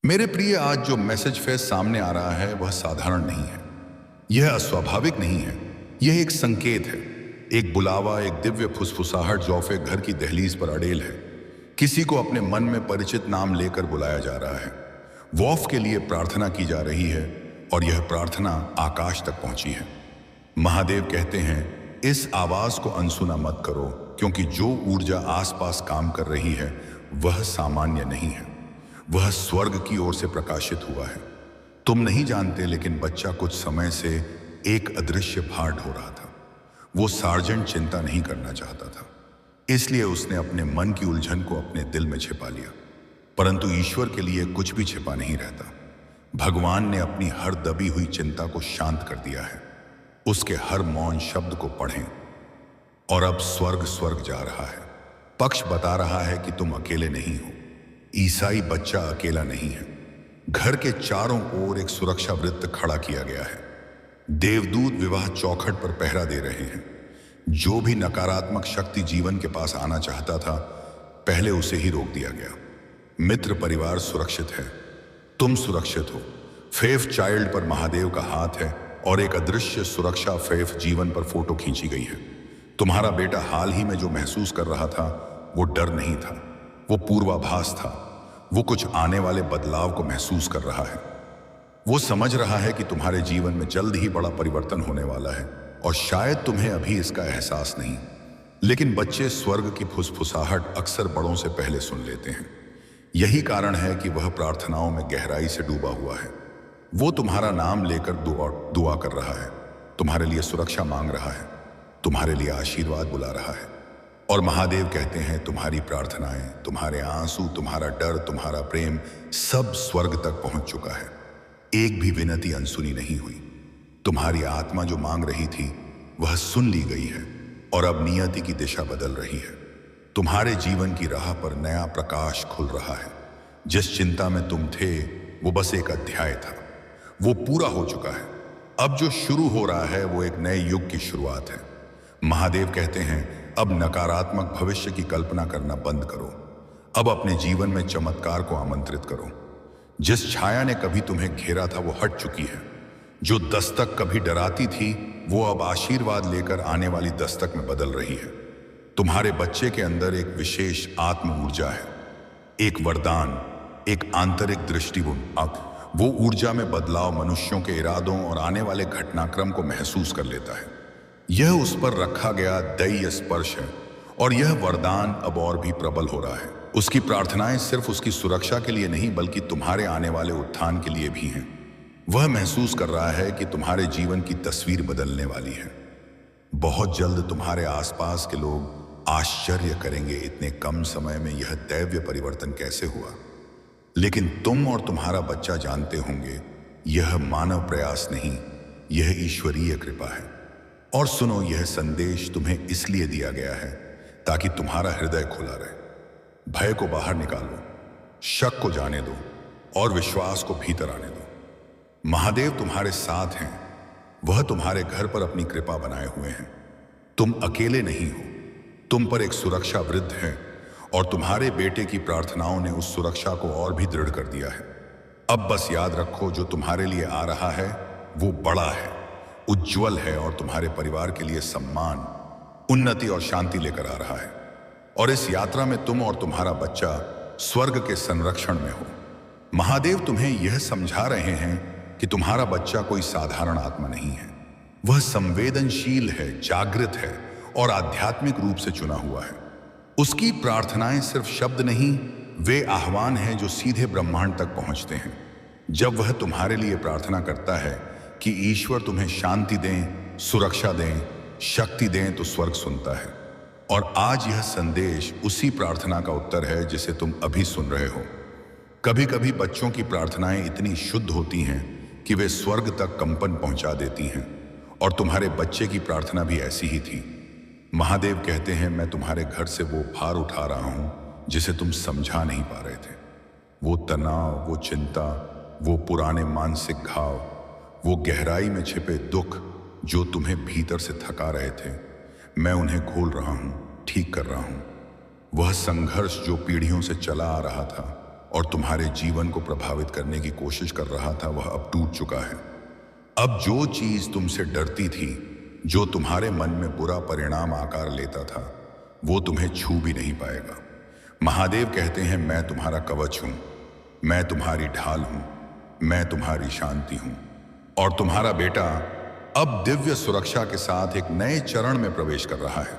मेरे प्रिय, आज जो मैसेज फेस सामने आ रहा है वह साधारण नहीं है। यह अस्वाभाविक नहीं है। यह एक संकेत है, एक बुलावा, एक दिव्य फुसफुसाहट जो फिर घर की दहलीज पर अड़ेल है। किसी को अपने मन में परिचित नाम लेकर बुलाया जा रहा है। वॉफ के लिए प्रार्थना की जा रही है और यह प्रार्थना आकाश तक पहुंची है। महादेव कहते हैं, इस आवाज को अनसुना मत करो, क्योंकि जो ऊर्जा आसपास काम कर रही है वह सामान्य नहीं है। वह स्वर्ग की ओर से प्रकाशित हुआ है। तुम नहीं जानते, लेकिन बच्चा कुछ समय से एक अदृश्य भार ढो रहा था। वो सार्जेंट चिंता नहीं करना चाहता था, इसलिए उसने अपने मन की उलझन को अपने दिल में छिपा लिया। परंतु ईश्वर के लिए कुछ भी छिपा नहीं रहता। भगवान ने अपनी हर दबी हुई चिंता को शांत कर दिया है। उसके हर मौन शब्द को पढ़ें और अब स्वर्ग स्वर्ग जा रहा है। पक्ष बता रहा है कि तुम अकेले नहीं हो। ईसाई बच्चा अकेला नहीं है। घर के चारों ओर एक सुरक्षा वृत्त खड़ा किया गया है। देवदूत विवाह चौखट पर पहरा दे रहे हैं। जो भी नकारात्मक शक्ति जीवन के पास आना चाहता था, पहले उसे ही रोक दिया गया। मित्र परिवार सुरक्षित है, तुम सुरक्षित हो। फेफ चाइल्ड पर महादेव का हाथ है और एक अदृश्य सुरक्षा फेफ जीवन पर फोटो खींची गई है। तुम्हारा बेटा हाल ही में जो महसूस कर रहा था वो डर नहीं था, वो पूर्वाभास था। वो कुछ आने वाले बदलाव को महसूस कर रहा है। वो समझ रहा है कि तुम्हारे जीवन में जल्द ही बड़ा परिवर्तन होने वाला है और शायद तुम्हें अभी इसका एहसास नहीं। लेकिन बच्चे स्वर्ग की फुसफुसाहट अक्सर बड़ों से पहले सुन लेते हैं। यही कारण है कि वह प्रार्थनाओं में गहराई से डूबा हुआ है। वो तुम्हारा नाम लेकर दुआ कर रहा है, तुम्हारे लिए सुरक्षा मांग रहा है, तुम्हारे लिए आशीर्वाद बुला रहा है। और महादेव कहते हैं, तुम्हारी प्रार्थनाएं, तुम्हारे आंसू, तुम्हारा डर, तुम्हारा प्रेम सब स्वर्ग तक पहुंच चुका है। एक भी विनती अनसुनी नहीं हुई। तुम्हारी आत्मा जो मांग रही थी वह सुन ली गई है और अब नियति की दिशा बदल रही है। तुम्हारे जीवन की राह पर नया प्रकाश खुल रहा है। जिस चिंता में तुम थे वो बस एक अध्याय था, वो पूरा हो चुका है। अब जो शुरू हो रहा है वो एक नए युग की शुरुआत है। महादेव कहते हैं, अब नकारात्मक भविष्य की कल्पना करना बंद करो। अब अपने जीवन में चमत्कार को आमंत्रित करो। जिस छाया ने कभी तुम्हें घेरा था वो हट चुकी है। जो दस्तक कभी डराती थी वो अब आशीर्वाद लेकर आने वाली दस्तक में बदल रही है। तुम्हारे बच्चे के अंदर एक विशेष आत्म ऊर्जा है, एक वरदान, एक आंतरिक दृष्टिकोण। वो ऊर्जा में बदलाव मनुष्यों के इरादों और आने वाले घटनाक्रम को महसूस कर लेता है। यह उस पर रखा गया दैवीय स्पर्श है और यह वरदान अब और भी प्रबल हो रहा है। उसकी प्रार्थनाएं सिर्फ उसकी सुरक्षा के लिए नहीं, बल्कि तुम्हारे आने वाले उत्थान के लिए भी हैं। वह महसूस कर रहा है कि तुम्हारे जीवन की तस्वीर बदलने वाली है। बहुत जल्द तुम्हारे आसपास के लोग आश्चर्य करेंगे, इतने कम समय में यह दैवीय परिवर्तन कैसे हुआ। लेकिन तुम और तुम्हारा बच्चा जानते होंगे, यह मानव प्रयास नहीं, यह ईश्वरीय कृपा है। और सुनो, यह संदेश तुम्हें इसलिए दिया गया है ताकि तुम्हारा हृदय खुला रहे। भय को बाहर निकालो, शक को जाने दो और विश्वास को भीतर आने दो। महादेव तुम्हारे साथ हैं। वह तुम्हारे घर पर अपनी कृपा बनाए हुए हैं। तुम अकेले नहीं हो। तुम पर एक सुरक्षा वृत्त है और तुम्हारे बेटे की प्रार्थनाओं ने उस सुरक्षा को और भी दृढ़ कर दिया है। अब बस याद रखो, जो तुम्हारे लिए आ रहा है वो बड़ा है, उज्जवल है और तुम्हारे परिवार के लिए सम्मान, उन्नति और शांति लेकर आ रहा है। और इस यात्रा में तुम और तुम्हारा बच्चा स्वर्ग के संरक्षण में हो। महादेव तुम्हें यह समझा रहे हैं कि तुम्हारा बच्चा कोई साधारण आत्मा नहीं है। वह संवेदनशील है, जागृत है और आध्यात्मिक रूप से चुना हुआ है। उसकी प्रार्थनाएं सिर्फ शब्द नहीं, वे आह्वान हैं जो सीधे ब्रह्मांड तक पहुंचते हैं। जब वह तुम्हारे लिए प्रार्थना करता है कि ईश्वर तुम्हें शांति दें, सुरक्षा दें, शक्ति दें, तो स्वर्ग सुनता है। और आज यह संदेश उसी प्रार्थना का उत्तर है जिसे तुम अभी सुन रहे हो। कभी कभी बच्चों की प्रार्थनाएं इतनी शुद्ध होती हैं कि वे स्वर्ग तक कंपन पहुंचा देती हैं, और तुम्हारे बच्चे की प्रार्थना भी ऐसी ही थी। महादेव कहते हैं, मैं तुम्हारे घर से वो भार उठा रहा हूं जिसे तुम समझा नहीं पा रहे थे। वो तनाव, वो चिंता, वो पुराने मानसिक घाव, वो गहराई में छिपे दुख जो तुम्हें भीतर से थका रहे थे, मैं उन्हें खोल रहा हूं, ठीक कर रहा हूं। वह संघर्ष जो पीढ़ियों से चला आ रहा था, और तुम्हारे जीवन को प्रभावित करने की कोशिश कर रहा था वह अब टूट चुका है। अब जो चीज तुमसे डरती थी, जो तुम्हारे मन में बुरा परिणाम आकार लेता था, वो तुम्हें छू भी नहीं पाएगा। महादेव कहते हैं मैं तुम्हारा कवच हूं, मैं तुम्हारी ढाल हूं, मैं तुम्हारी शांति हूं। और तुम्हारा बेटा अब दिव्य सुरक्षा के साथ एक नए चरण में प्रवेश कर रहा है।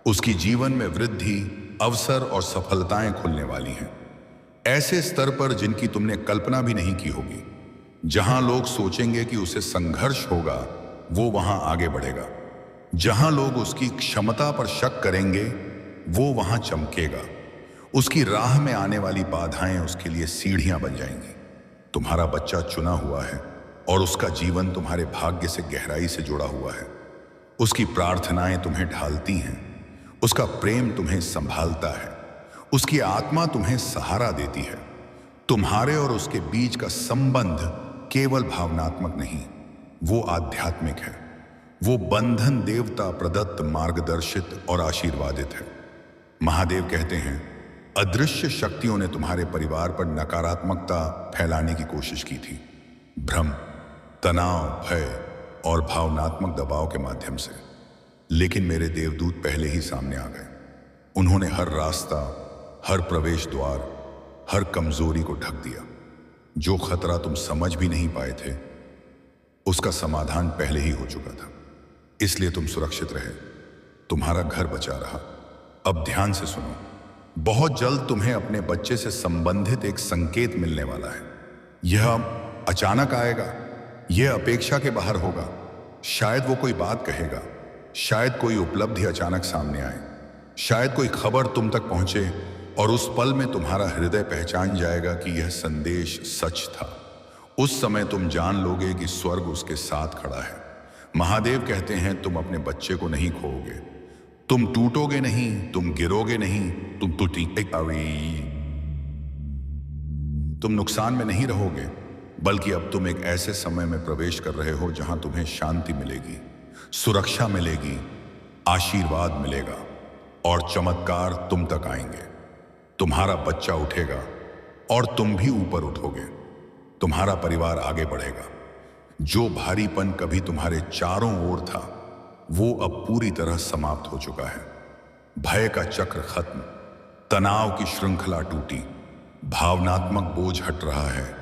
उसकी जीवन में वृद्धि, अवसर और सफलताएं खुलने वाली हैं, ऐसे स्तर पर जिनकी तुमने कल्पना भी नहीं की होगी। जहां लोग सोचेंगे कि उसे संघर्ष होगा, वो वहां आगे बढ़ेगा। जहां लोग उसकी क्षमता पर शक करेंगे, वो वहां चमकेगा। उसकी राह में आने वाली बाधाएं उसके लिए सीढ़ियां बन जाएंगी। तुम्हारा बच्चा चुना हुआ है और उसका जीवन तुम्हारे भाग्य से गहराई से जुड़ा हुआ है। उसकी प्रार्थनाएं तुम्हें ढालती हैं, उसका प्रेम तुम्हें संभालता है, उसकी आत्मा तुम्हें सहारा देती है। तुम्हारे और उसके बीच का संबंध केवल भावनात्मक नहीं, वो आध्यात्मिक है। वो बंधन देवता प्रदत्त, मार्गदर्शित और आशीर्वादित है। महादेव कहते हैं अदृश्य शक्तियों ने तुम्हारे परिवार पर नकारात्मकता फैलाने की कोशिश की थी, भ्रम, तनाव, भय और भावनात्मक दबाव के माध्यम से। लेकिन मेरे देवदूत पहले ही सामने आ गए। उन्होंने हर रास्ता, हर प्रवेश द्वार, हर कमजोरी को ढक दिया। जो खतरा तुम समझ भी नहीं पाए थे, उसका समाधान पहले ही हो चुका था। इसलिए तुम सुरक्षित रहे, तुम्हारा घर बचा रहा। अब ध्यान से सुनो, बहुत जल्द तुम्हें अपने बच्चे से संबंधित एक संकेत मिलने वाला है। यह अचानक आएगा, यह अपेक्षा के बाहर होगा। शायद वो कोई बात कहेगा, शायद कोई उपलब्धि अचानक सामने आए, शायद कोई खबर तुम तक पहुंचे और उस पल में तुम्हारा हृदय पहचान जाएगा कि यह संदेश सच था। उस समय तुम जान लोगे कि स्वर्ग उसके साथ खड़ा है। महादेव कहते हैं तुम अपने बच्चे को नहीं खोओगे, तुम टूटोगे नहीं, तुम गिरोगे नहीं, तुम नुकसान में नहीं रहोगे, बल्कि अब तुम एक ऐसे समय में प्रवेश कर रहे हो जहां तुम्हें शांति मिलेगी, सुरक्षा मिलेगी, आशीर्वाद मिलेगा और चमत्कार तुम तक आएंगे। तुम्हारा बच्चा उठेगा और तुम भी ऊपर उठोगे। तुम्हारा परिवार आगे बढ़ेगा। जो भारीपन कभी तुम्हारे चारों ओर था, वो अब पूरी तरह समाप्त हो चुका है। भय का चक्र खत्म, तनाव की श्रृंखला टूटी, भावनात्मक बोझ हट रहा है।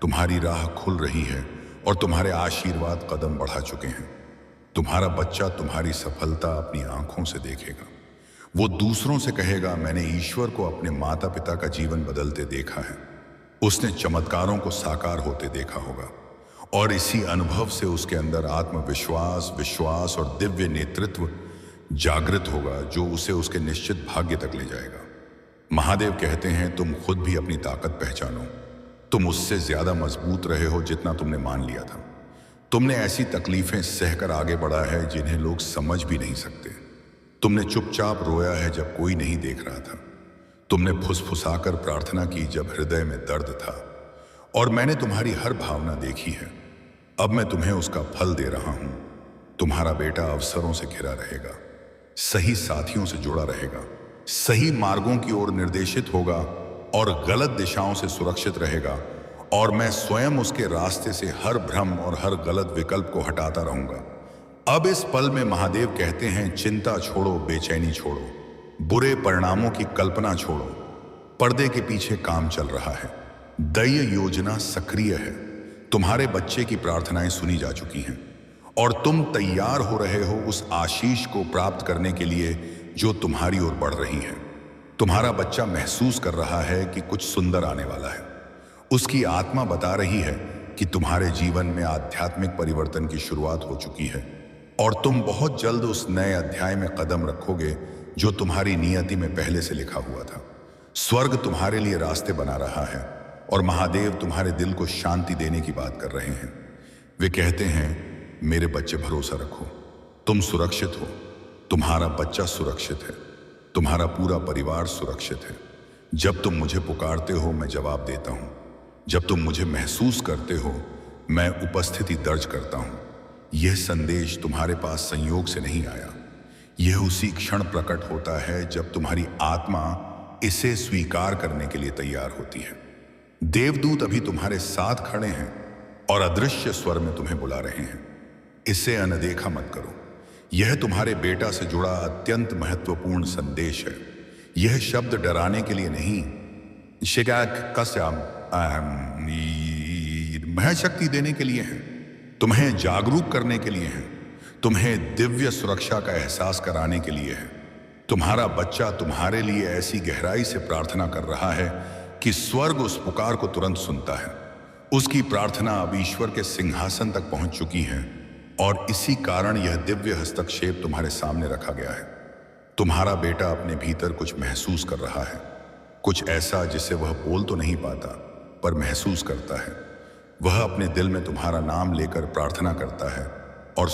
तुम्हारी राह खुल रही है और तुम्हारे आशीर्वाद कदम बढ़ा चुके हैं। तुम्हारा बच्चा तुम्हारी सफलता अपनी आंखों से देखेगा। वो दूसरों से कहेगा मैंने ईश्वर को अपने माता पिता का जीवन बदलते देखा है। उसने चमत्कारों को साकार होते देखा होगा और इसी अनुभव से उसके अंदर आत्मविश्वास, विश्वास और दिव्य नेतृत्व जागृत होगा, जो उसे उसके निश्चित भाग्य तक ले जाएगा। महादेव कहते हैं तुम खुद भी अपनी ताकत पहचानो। तुम उससे ज्यादा मजबूत रहे हो जितना तुमने मान लिया था। तुमने ऐसी तकलीफें सहकर आगे बढ़ा है जिन्हें लोग समझ भी नहीं सकते। तुमने चुपचाप रोया है जब कोई नहीं देख रहा था। तुमने फुसफुसाकर प्रार्थना की जब हृदय में दर्द था, और मैंने तुम्हारी हर भावना देखी है। अब मैं तुम्हें उसका फल दे रहा हूं। तुम्हारा बेटा अवसरों से घिरा रहेगा, सही साथियों से जुड़ा रहेगा, सही मार्गों की ओर निर्देशित होगा और गलत दिशाओं से सुरक्षित रहेगा। और मैं स्वयं उसके रास्ते से हर भ्रम और हर गलत विकल्प को हटाता रहूंगा। अब इस पल में महादेव कहते हैं चिंता छोड़ो, बेचैनी छोड़ो, बुरे परिणामों की कल्पना छोड़ो। पर्दे के पीछे काम चल रहा है, दैय योजना सक्रिय है। तुम्हारे बच्चे की प्रार्थनाएं सुनी जा चुकी हैं और तुम तैयार हो रहे हो उस आशीष को प्राप्त करने के लिए जो तुम्हारी ओर बढ़ रही है। तुम्हारा बच्चा महसूस कर रहा है कि कुछ सुंदर आने वाला है। उसकी आत्मा बता रही है कि तुम्हारे जीवन में आध्यात्मिक परिवर्तन की शुरुआत हो चुकी है और तुम बहुत जल्द उस नए अध्याय में कदम रखोगे जो तुम्हारी नियति में पहले से लिखा हुआ था। स्वर्ग तुम्हारे लिए रास्ते बना रहा है और महादेव तुम्हारे दिल को शांति देने की बात कर रहे हैं। वे कहते हैं मेरे बच्चे, भरोसा रखो, तुम सुरक्षित हो, तुम्हारा बच्चा सुरक्षित है, तुम्हारा पूरा परिवार सुरक्षित है। जब तुम मुझे पुकारते हो मैं जवाब देता हूं। जब तुम मुझे महसूस करते हो मैं उपस्थिति दर्ज करता हूं। यह संदेश तुम्हारे पास संयोग से नहीं आया, यह उसी क्षण प्रकट होता है जब तुम्हारी आत्मा इसे स्वीकार करने के लिए तैयार होती है। देवदूत अभी तुम्हारे साथ खड़े हैं और अदृश्य स्वर में तुम्हें बुला रहे हैं। इसे अनदेखा मत करो। यह तुम्हारे बेटा से जुड़ा अत्यंत महत्वपूर्ण संदेश है। यह शब्द डराने के लिए नहीं, महज शक्ति देने के लिए है, तुम्हें जागरूक करने के लिए है, तुम्हें दिव्य सुरक्षा का एहसास कराने के लिए है। तुम्हारा बच्चा तुम्हारे लिए ऐसी गहराई से प्रार्थना कर रहा है कि स्वर्ग उस पुकार को तुरंत सुनता है। उसकी प्रार्थना अब ईश्वर के सिंहासन तक पहुंच चुकी है और इसी कारण यह दिव्य हस्तक्षेप तुम्हारे सामने रखा गया है। तुम्हारा बेटा अपने भीतर कुछ महसूस कर रहा है, कुछ ऐसा जिसे वह बोल तो नहीं पाता पर महसूस करता है। वह अपने दिल में तुम्हारा नाम लेकर प्रार्थना करता है और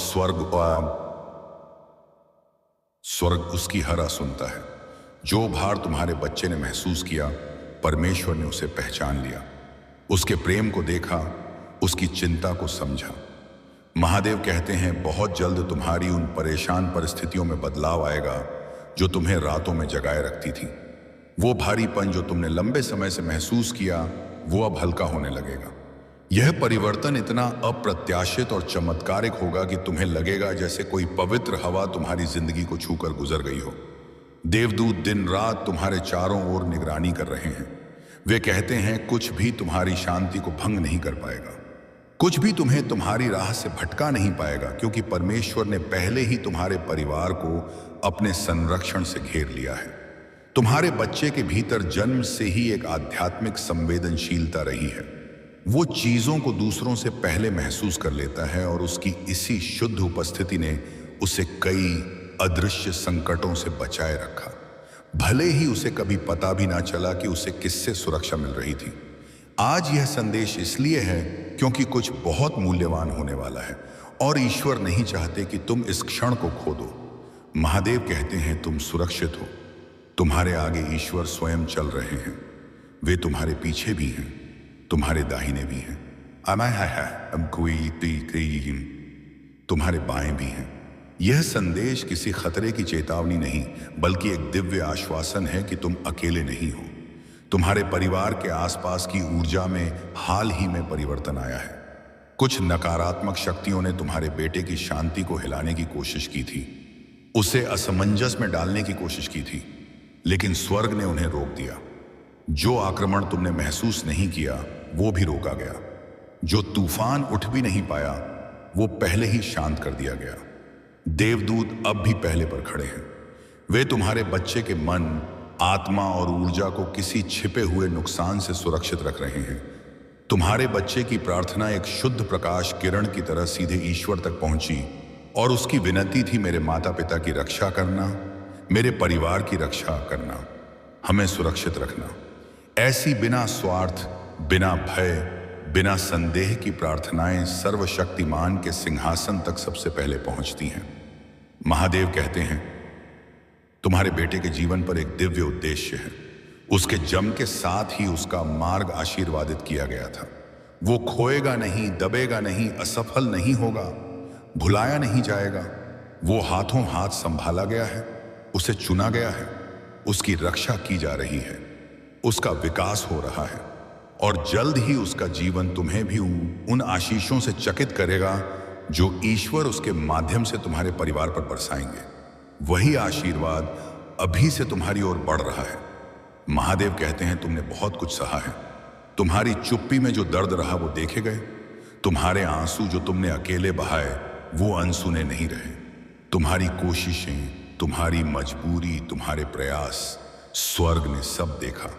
स्वर्ग उसकी हरा सुनता है। जो भार तुम्हारे बच्चे ने महसूस किया, परमेश्वर ने उसे पहचान लिया, उसके प्रेम को देखा, उसकी चिंता को समझा। महादेव कहते हैं बहुत जल्द तुम्हारी उन परेशान परिस्थितियों में बदलाव आएगा जो तुम्हें रातों में जगाए रखती थी। वो भारीपन जो तुमने लंबे समय से महसूस किया, वो अब हल्का होने लगेगा। यह परिवर्तन इतना अप्रत्याशित और चमत्कारिक होगा कि तुम्हें लगेगा जैसे कोई पवित्र हवा तुम्हारी जिंदगी को छूकर गुजर गई हो। देवदूत दिन रात तुम्हारे चारों ओर निगरानी कर रहे हैं। वे कहते हैं कुछ भी तुम्हारी शांति को भंग नहीं कर पाएगा, कुछ भी तुम्हें तुम्हारी राह से भटका नहीं पाएगा, क्योंकि परमेश्वर ने पहले ही तुम्हारे परिवार को अपने संरक्षण से घेर लिया है। तुम्हारे बच्चे के भीतर जन्म से ही एक आध्यात्मिक संवेदनशीलता रही है। वो चीजों को दूसरों से पहले महसूस कर लेता है और उसकी इसी शुद्ध उपस्थिति ने उसे कई अदृश्य संकटों से बचाए रखा। भले ही उसे कभी पता भी ना चला कि उसे किससे सुरक्षा मिल रही थी। आज यह संदेश इसलिए है क्योंकि कुछ बहुत मूल्यवान होने वाला है और ईश्वर नहीं चाहते कि तुम इस क्षण को खो दो। महादेव कहते हैं तुम सुरक्षित हो। तुम्हारे आगे ईश्वर स्वयं चल रहे हैं। वे तुम्हारे पीछे भी हैं, तुम्हारे दाहिने भी हैं, तुम्हारे बाएं भी हैं। यह संदेश किसी खतरे की चेतावनी नहीं, बल्कि एक दिव्य आश्वासन है कि तुम अकेले नहीं हो। तुम्हारे परिवार के आसपास की ऊर्जा में हाल ही में परिवर्तन आया है। कुछ नकारात्मक शक्तियों ने तुम्हारे बेटे की शांति को हिलाने की कोशिश की थी, उसे असमंजस में डालने की कोशिश की थी, लेकिन स्वर्ग ने उन्हें रोक दिया। जो आक्रमण तुमने महसूस नहीं किया, वो भी रोका गया। जो तूफान उठ भी नहीं पाया, वो पहले ही शांत कर दिया गया। देवदूत अब भी पहले पर खड़े हैं। वे तुम्हारे बच्चे के मन, आत्मा और ऊर्जा को किसी छिपे हुए नुकसान से सुरक्षित रख रहे हैं। तुम्हारे बच्चे की प्रार्थना एक शुद्ध प्रकाश किरण की तरह सीधे ईश्वर तक पहुंची और उसकी विनती थी, मेरे माता पिता की रक्षा करना, मेरे परिवार की रक्षा करना, हमें सुरक्षित रखना। ऐसी बिना स्वार्थ, बिना भय, बिना संदेह की प्रार्थनाएं सर्वशक्तिमान के सिंहासन तक सबसे पहले पहुंचती हैं। महादेव कहते हैं तुम्हारे बेटे के जीवन पर एक दिव्य उद्देश्य है। उसके जन्म के साथ ही उसका मार्ग आशीर्वादित किया गया था। वो खोएगा नहीं, दबेगा नहीं, असफल नहीं होगा, भुलाया नहीं जाएगा। वो हाथों हाथ संभाला गया है, उसे चुना गया है, उसकी रक्षा की जा रही है, उसका विकास हो रहा है और जल्द ही उसका जीवन तुम्हें भी उन आशीषों से चकित करेगा जो ईश्वर उसके माध्यम से तुम्हारे परिवार पर बरसाएंगे। वही आशीर्वाद अभी से तुम्हारी ओर बढ़ रहा है। महादेव कहते हैं तुमने बहुत कुछ सहा है। तुम्हारी चुप्पी में जो दर्द रहा वो देखे गए। तुम्हारे आंसू जो तुमने अकेले बहाए वो अनसुने नहीं रहे। तुम्हारी कोशिशें, तुम्हारी मजबूरी, तुम्हारे प्रयास स्वर्ग ने सब देखा।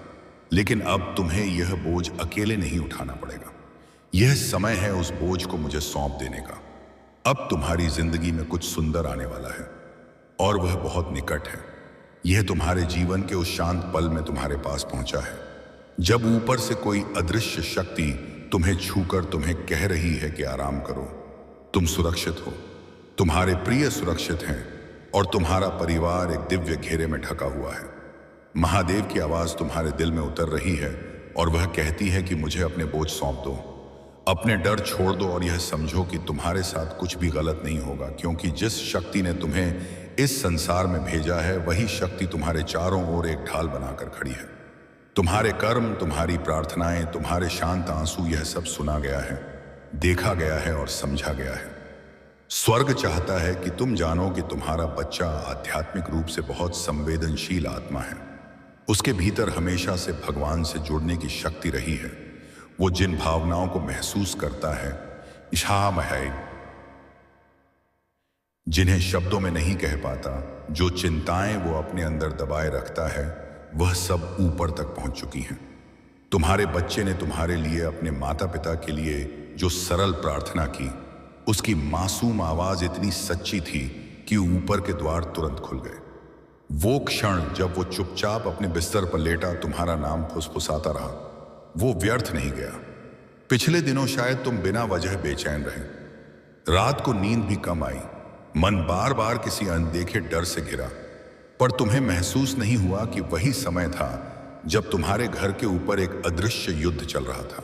लेकिन अब तुम्हें यह बोझ अकेले नहीं उठाना पड़ेगा। यह समय है उस बोझ को मुझे सौंप देने का। अब तुम्हारी जिंदगी में कुछ सुंदर आने वाला है और वह बहुत निकट है। यह तुम्हारे जीवन के उस शांत पल में तुम्हारे पास पहुंचा है, जब ऊपर से कोई अदृश्य शक्ति तुम्हें छूकर तुम्हें कह रही है कि आराम करो, तुम सुरक्षित हो, तुम्हारे प्रिय सुरक्षित हैं और तुम्हारा परिवार एक दिव्य घेरे में ढका हुआ है। महादेव की आवाज तुम्हारे दिल में उतर रही है और वह कहती है कि मुझे अपने बोझ सौंप दो, अपने डर छोड़ दो और यह समझो कि तुम्हारे साथ कुछ भी गलत नहीं होगा, क्योंकि जिस शक्ति ने तुम्हें इस संसार में भेजा है वही शक्ति तुम्हारे चारों ओर एक ढाल बनाकर खड़ी है। तुम्हारे कर्म, तुम्हारी प्रार्थनाएं, तुम्हारे शांत आंसू, यह सब सुना गया है, देखा गया है और समझा गया है। स्वर्ग चाहता है कि तुम जानो कि तुम्हारा बच्चा आध्यात्मिक रूप से बहुत संवेदनशील आत्मा है। उसके भीतर हमेशा से भगवान से जुड़ने की शक्ति रही है। वो जिन भावनाओं को महसूस करता है, इशाम है, जिन्हें शब्दों में नहीं कह पाता, जो चिंताएं वो अपने अंदर दबाए रखता है, वह सब ऊपर तक पहुंच चुकी हैं। तुम्हारे बच्चे ने तुम्हारे लिए, अपने माता पिता के लिए जो सरल प्रार्थना की, उसकी मासूम आवाज इतनी सच्ची थी कि ऊपर के द्वार तुरंत खुल गए। वो क्षण जब वो चुपचाप अपने बिस्तर पर लेटा तुम्हारा नाम फुसफुसाता रहा, वो व्यर्थ नहीं गया। पिछले दिनों शायद तुम बिना वजह बेचैन रहे, रात को नींद भी कम आई, मन बार बार किसी अनदेखे डर से घिरा, पर तुम्हें महसूस नहीं हुआ कि वही समय था जब तुम्हारे घर के ऊपर एक अदृश्य युद्ध चल रहा था।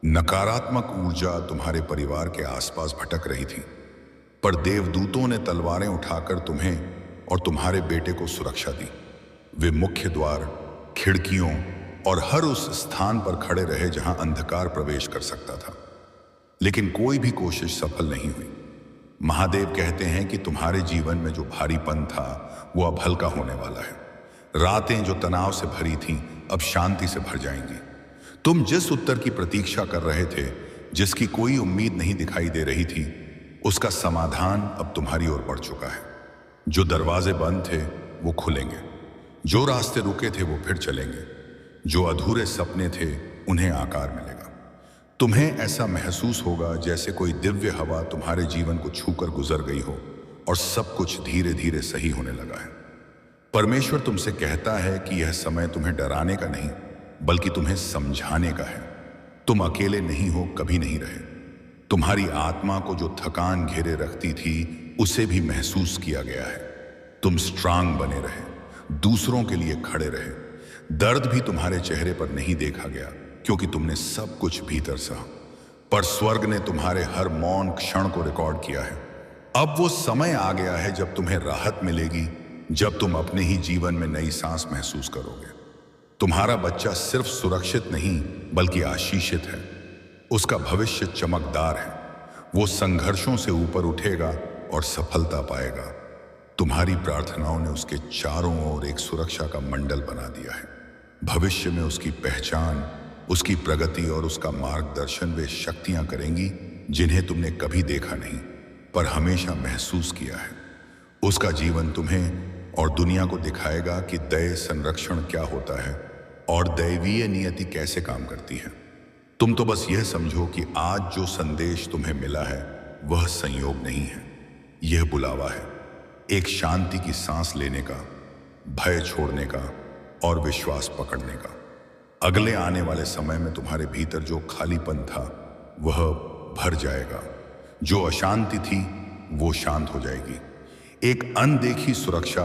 नकारात्मक ऊर्जा तुम्हारे परिवार के आसपास भटक रही थी, पर देवदूतों ने तलवारें उठाकर तुम्हें और तुम्हारे बेटे को सुरक्षा दी। वे मुख्य द्वार, खिड़कियों और हर उस स्थान पर खड़े रहे जहां अंधकार प्रवेश कर सकता था, लेकिन कोई भी कोशिश सफल नहीं हुई। महादेव कहते हैं कि तुम्हारे जीवन में जो भारीपन था वो अब हल्का होने वाला है। रातें जो तनाव से भरी थीं, अब शांति से भर जाएंगी। तुम जिस उत्तर की प्रतीक्षा कर रहे थे, जिसकी कोई उम्मीद नहीं दिखाई दे रही थी, उसका समाधान अब तुम्हारी ओर बढ़ चुका है। जो दरवाजे बंद थे वो खुलेंगे, जो रास्ते रुके थे वो फिर चलेंगे, जो अधूरे सपने थे उन्हें आकार मिलेगा। तुम्हें ऐसा महसूस होगा जैसे कोई दिव्य हवा तुम्हारे जीवन को छूकर गुजर गई हो और सब कुछ धीरे धीरे सही होने लगा है। परमेश्वर तुमसे कहता है कि यह समय तुम्हें डराने का नहीं, बल्कि तुम्हें समझाने का है। तुम अकेले नहीं हो, कभी नहीं रहे। तुम्हारी आत्मा को जो थकान घेरे रखती थी, उसे भी महसूस किया गया है। तुम स्ट्रांग बने रहे, दूसरों के लिए खड़े रहे। दर्द भी तुम्हारे चेहरे पर नहीं देखा गया, क्योंकि तुमने सब कुछ भीतर सहा, पर स्वर्ग ने तुम्हारे हर मौन क्षण को रिकॉर्ड किया है। अब वो समय आ गया है जब तुम्हें राहत मिलेगी, जब तुम अपने ही जीवन में नई सांस महसूस करोगे। तुम्हारा बच्चा सिर्फ सुरक्षित नहीं, बल्कि आशीषित है। उसका भविष्य चमकदार है। वो संघर्षों से ऊपर उठेगा और सफलता पाएगा। तुम्हारी प्रार्थनाओं ने उसके चारों ओर एक सुरक्षा का मंडल बना दिया है। भविष्य में उसकी पहचान, उसकी प्रगति और उसका मार्गदर्शन वे शक्तियां करेंगी जिन्हें तुमने कभी देखा नहीं, पर हमेशा महसूस किया है। उसका जीवन तुम्हें और दुनिया को दिखाएगा कि दया संरक्षण क्या होता है और दैवीय नियति कैसे काम करती है। तुम तो बस यह समझो कि आज जो संदेश तुम्हें मिला है वह संयोग नहीं है, यह बुलावा है। एक शांति की सांस लेने का, भय छोड़ने का और विश्वास पकड़ने का। अगले आने वाले समय में तुम्हारे भीतर जो खालीपन था वह भर जाएगा, जो अशांति थी वो शांत हो जाएगी। एक अनदेखी सुरक्षा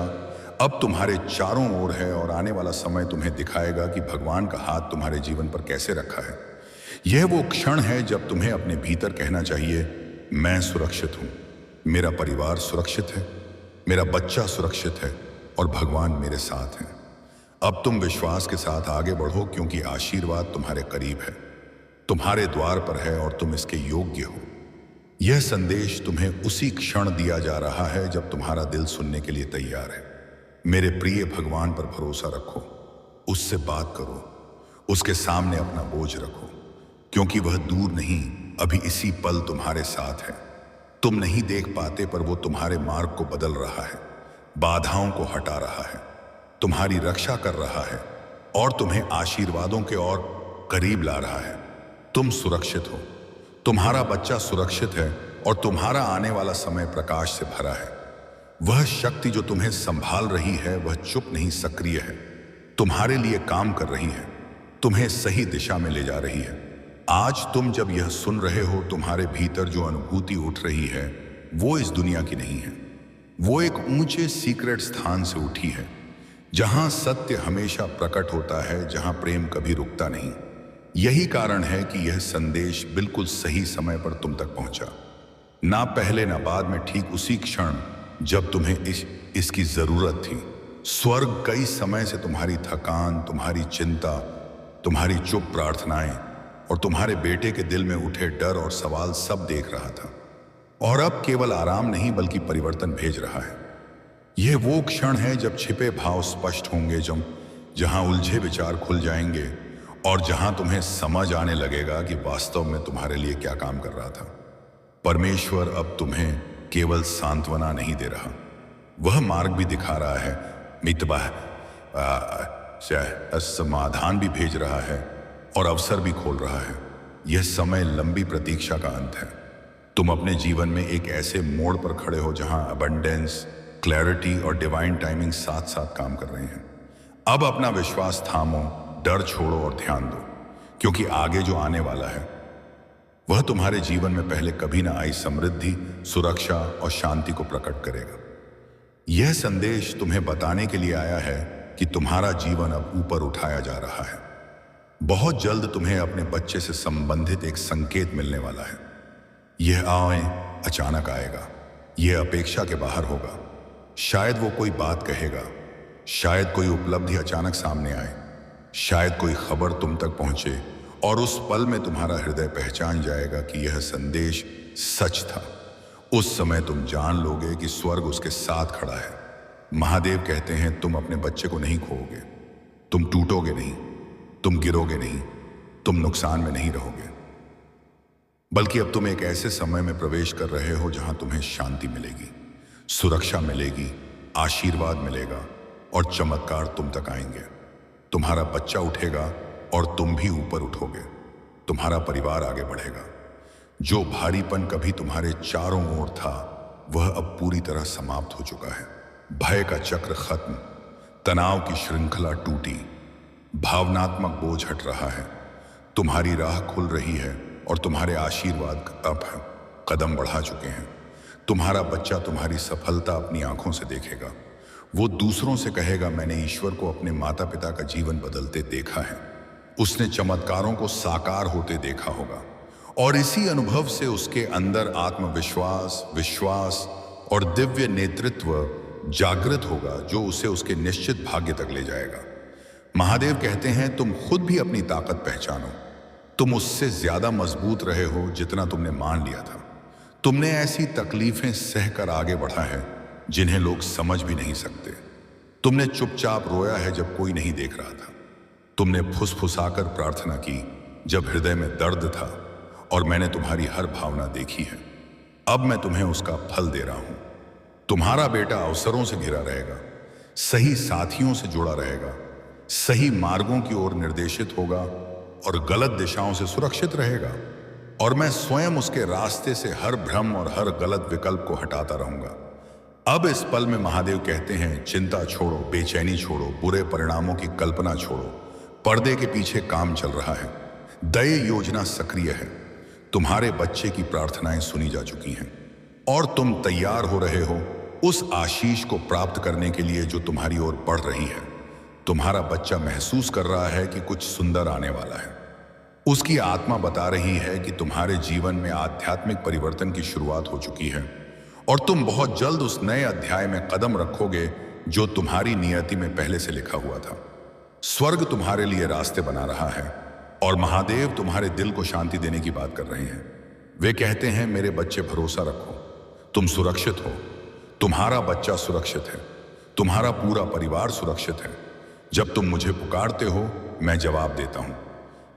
अब तुम्हारे चारों ओर है और आने वाला समय तुम्हें दिखाएगा कि भगवान का हाथ तुम्हारे जीवन पर कैसे रखा है। यह वो क्षण है जब तुम्हें अपने भीतर कहना चाहिए, मैं सुरक्षित हूं, मेरा परिवार सुरक्षित है, मेरा बच्चा सुरक्षित है और भगवान मेरे साथ हैं। अब तुम विश्वास के साथ आगे बढ़ो, क्योंकि आशीर्वाद तुम्हारे करीब है, तुम्हारे द्वार पर है और तुम इसके योग्य हो। यह संदेश तुम्हें उसी क्षण दिया जा रहा है जब तुम्हारा दिल सुनने के लिए तैयार है। मेरे प्रिय भगवान पर भरोसा रखो, उससे बात करो, उसके सामने अपना बोझ रखो, क्योंकि वह दूर नहीं, अभी इसी पल तुम्हारे साथ है। तुम नहीं देख पाते, पर वो तुम्हारे मार्ग को बदल रहा है, बाधाओं को हटा रहा है, तुम्हारी रक्षा कर रहा है और तुम्हें आशीर्वादों के और करीब ला रहा है। तुम सुरक्षित हो, तुम्हारा बच्चा सुरक्षित है और तुम्हारा आने वाला समय प्रकाश से भरा है। वह शक्ति जो तुम्हें संभाल रही है वह चुप नहीं, सक्रिय है, तुम्हारे लिए काम कर रही है, तुम्हें सही दिशा में ले जा रही है। आज तुम जब यह सुन रहे हो, तुम्हारे भीतर जो अनुभूति उठ रही है वो इस दुनिया की नहीं है। वो एक ऊंचे सीक्रेट स्थान से उठी है, जहां सत्य हमेशा प्रकट होता है, जहां प्रेम कभी रुकता नहीं। यही कारण है कि यह संदेश बिल्कुल सही समय पर तुम तक पहुंचा, ना पहले ना बाद में, ठीक उसी क्षण जब तुम्हें इसकी जरूरत थी। स्वर्ग कई समय से तुम्हारी थकान, तुम्हारी चिंता तुम्हारी चुप प्रार्थनाएं और तुम्हारे बेटे के दिल में उठे डर और सवाल सब देख रहा था। और अब केवल आराम नहीं बल्कि परिवर्तन भेज रहा है। यह वो क्षण है जब छिपे भाव स्पष्ट होंगे, जहां उलझे विचार खुल जाएंगे और जहां तुम्हें समझ आने लगेगा कि वास्तव में तुम्हारे लिए क्या काम कर रहा था। परमेश्वर अब तुम्हें केवल सांत्वना नहीं दे रहा, वह मार्ग भी दिखा रहा है, मितबाह समाधान भी भेज रहा है और अवसर भी खोल रहा है। यह समय लंबी प्रतीक्षा का अंत है। तुम अपने जीवन में एक ऐसे मोड़ पर खड़े हो जहां अबंडेंस, क्लैरिटी और डिवाइन टाइमिंग साथ साथ काम कर रहे हैं। अब अपना विश्वास थामो, डर छोड़ो और ध्यान दो, क्योंकि आगे जो आने वाला है वह तुम्हारे जीवन में पहले कभी ना आई समृद्धि, सुरक्षा और शांति को प्रकट करेगा। यह संदेश तुम्हें बताने के लिए आया है कि तुम्हारा जीवन अब ऊपर उठाया जा रहा है। बहुत जल्द तुम्हें अपने बच्चे से संबंधित एक संकेत मिलने वाला है। यह अचानक आएगा, यह अपेक्षा के बाहर होगा। शायद वो कोई बात कहेगा, शायद कोई उपलब्धि अचानक सामने आए, शायद कोई खबर तुम तक पहुंचे और उस पल में तुम्हारा हृदय पहचान जाएगा कि यह संदेश सच था। उस समय तुम जान लोगे कि स्वर्ग उसके साथ खड़ा है। महादेव कहते हैं, तुम अपने बच्चे को नहीं खोओगे, तुम टूटोगे नहीं, तुम गिरोगे नहीं, तुम नुकसान में नहीं रहोगे, बल्कि अब तुम एक ऐसे समय में प्रवेश कर रहे हो जहां तुम्हें शांति मिलेगी, सुरक्षा मिलेगी, आशीर्वाद मिलेगा और चमत्कार तुम तक आएंगे। तुम्हारा बच्चा उठेगा और तुम भी ऊपर उठोगे। तुम्हारा परिवार आगे बढ़ेगा। जो भारीपन कभी तुम्हारे चारों ओर था वह अब पूरी तरह समाप्त हो चुका है। भय का चक्र खत्म, तनाव की श्रृंखला टूटी, भावनात्मक बोझ हट रहा है। तुम्हारी राह खुल रही है और तुम्हारे आशीर्वाद अब कदम बढ़ा चुके हैं। तुम्हारा बच्चा तुम्हारी सफलता अपनी आंखों से देखेगा। वो दूसरों से कहेगा, मैंने ईश्वर को अपने माता पिता का जीवन बदलते देखा है। उसने चमत्कारों को साकार होते देखा होगा और इसी अनुभव से उसके अंदर आत्मविश्वास, विश्वास और दिव्य नेतृत्व जागृत होगा, जो उसे उसके निश्चित भाग्य तक ले जाएगा। महादेव कहते हैं, तुम खुद भी अपनी ताकत पहचानो। तुम उससे ज्यादा मजबूत रहे हो जितना तुमने मान लिया था। तुमने ऐसी तकलीफें सहकर आगे बढ़ा है जिन्हें लोग समझ भी नहीं सकते। तुमने चुपचाप रोया है जब कोई नहीं देख रहा था। तुमने फुसफुसाकर प्रार्थना की जब हृदय में दर्द था, और मैंने तुम्हारी हर भावना देखी है। अब मैं तुम्हें उसका फल दे रहा हूं। तुम्हारा बेटा अवसरों से घिरा रहेगा, सही साथियों से जुड़ा रहेगा, सही मार्गों की ओर निर्देशित होगा और गलत दिशाओं से सुरक्षित रहेगा। और मैं स्वयं उसके रास्ते से हर भ्रम और हर गलत विकल्प को हटाता रहूंगा। अब इस पल में महादेव कहते हैं, चिंता छोड़ो, बेचैनी छोड़ो, बुरे परिणामों की कल्पना छोड़ो। पर्दे के पीछे काम चल रहा है। दया योजना सक्रिय है। तुम्हारे बच्चे की प्रार्थनाएं सुनी जा चुकी हैं और तुम तैयार हो रहे हो उस आशीष को प्राप्त करने के लिए जो तुम्हारी ओर बढ़ रही है। तुम्हारा बच्चा महसूस कर रहा है कि कुछ सुंदर आने वाला है। उसकी आत्मा बता रही है कि तुम्हारे जीवन में आध्यात्मिक परिवर्तन की शुरुआत हो चुकी है और तुम बहुत जल्द उस नए अध्याय में कदम रखोगे जो तुम्हारी नियति में पहले से लिखा हुआ था। स्वर्ग तुम्हारे लिए रास्ते बना रहा है और महादेव तुम्हारे दिल को शांति देने की बात कर रहे हैं। वे कहते हैं, मेरे बच्चे, भरोसा रखो, तुम सुरक्षित हो। तुम्हारा बच्चा सुरक्षित है, तुम्हारा पूरा परिवार सुरक्षित है। जब तुम मुझे पुकारते हो मैं जवाब देता हूं।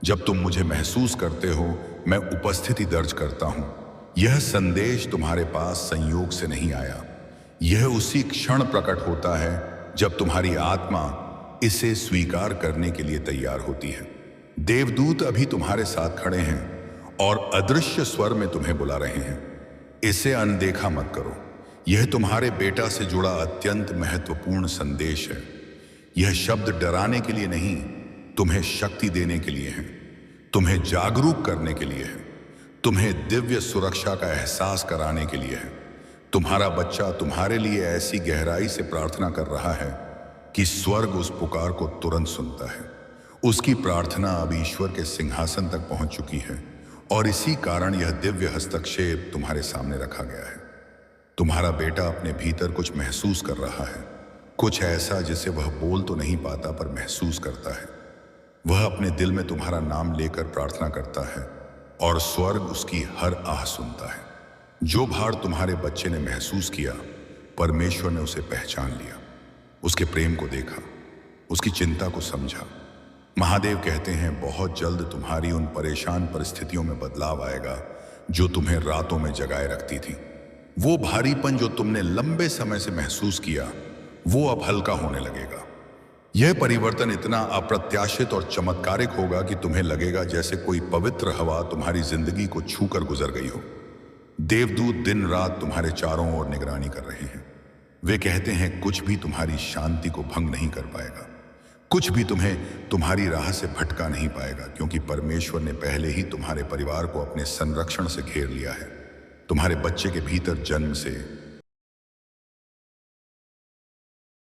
जब तुम मुझे महसूस करते हो मैं उपस्थिति दर्ज करता हूं। यह संदेश तुम्हारे पास संयोग से नहीं आया। यह उसी क्षण प्रकट होता है जब तुम्हारी आत्मा इसे स्वीकार करने के लिए तैयार होती है। देवदूत अभी तुम्हारे साथ खड़े हैं और अदृश्य स्वर में तुम्हें बुला रहे हैं। इसे अनदेखा मत करो। यह तुम्हारे बेटा से जुड़ा अत्यंत महत्वपूर्ण संदेश है। यह शब्द डराने के लिए नहीं, तुम्हें शक्ति देने के लिए है, तुम्हें जागरूक करने के लिए है, तुम्हें दिव्य सुरक्षा का एहसास कराने के लिए है। तुम्हारा बच्चा तुम्हारे लिए ऐसी गहराई से प्रार्थना कर रहा है कि स्वर्ग उस पुकार को तुरंत सुनता है। उसकी प्रार्थना अब ईश्वर के सिंहासन तक पहुंच चुकी है और इसी कारण यह दिव्य हस्तक्षेप तुम्हारे सामने रखा गया है। तुम्हारा बेटा अपने भीतर कुछ महसूस कर रहा है, कुछ ऐसा जिसे वह बोल तो नहीं पाता पर महसूस करता है। वह अपने दिल में तुम्हारा नाम लेकर प्रार्थना करता है और स्वर्ग उसकी हर आह सुनता है। जो भार तुम्हारे बच्चे ने महसूस किया, परमेश्वर ने उसे पहचान लिया, उसके प्रेम को देखा, उसकी चिंता को समझा। महादेव कहते हैं, बहुत जल्द तुम्हारी उन परेशान परिस्थितियों में बदलाव आएगा जो तुम्हें रातों में जगाए रखती थी। वो भारीपन जो तुमने लंबे समय से महसूस किया, वो अब हल्का होने लगेगा। यह परिवर्तन इतना अप्रत्याशित और चमत्कारिक होगा कि तुम्हें लगेगा जैसे कोई पवित्र हवा तुम्हारी जिंदगी को छूकर गुजर गई हो। देवदूत दिन रात तुम्हारे चारों ओर निगरानी कर रहे हैं। वे कहते हैं, कुछ भी तुम्हारी शांति को भंग नहीं कर पाएगा, कुछ भी तुम्हें तुम्हारी राह से भटका नहीं पाएगा, क्योंकि परमेश्वर ने पहले ही तुम्हारे परिवार को अपने संरक्षण से घेर लिया है। तुम्हारे बच्चे के भीतर जन्म से